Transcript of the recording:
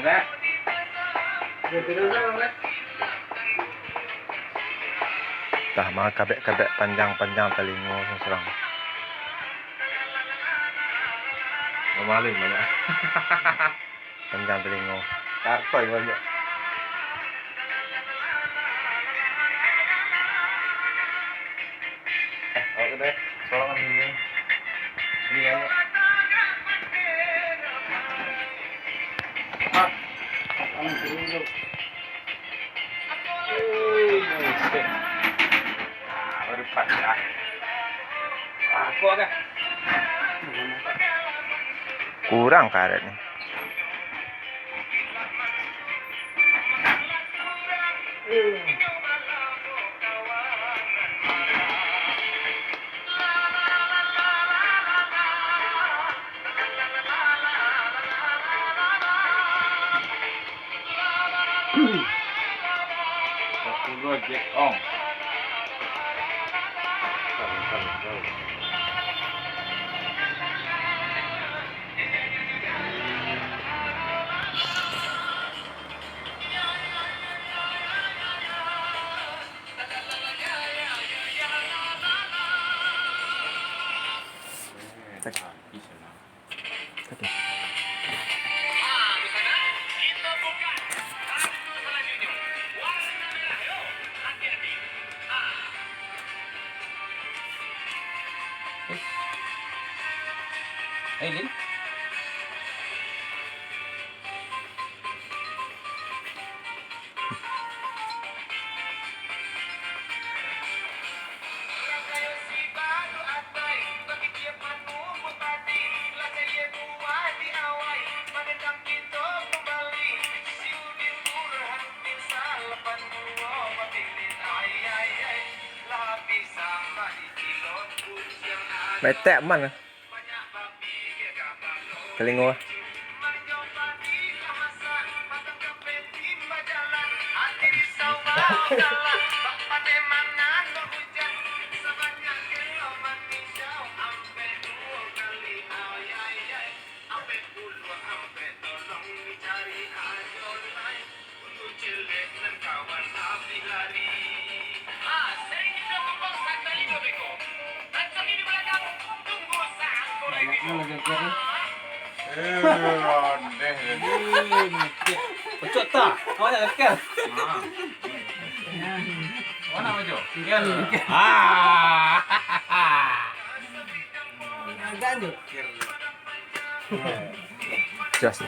Dah mga kabek-kabek panjang-panjang telingo serang. Maling banyak. Panjang telingo. Kartoy banyak. Oke deh. Soalnya ini. Ini banyak. Baru pas ya. Aku agak kurang karetnya. Sepuluh Jack Ong. Lin. Betek mana? Telingo. Ucuk tak? Kau nak lekel? Mana ucuk? Lekel. Jos.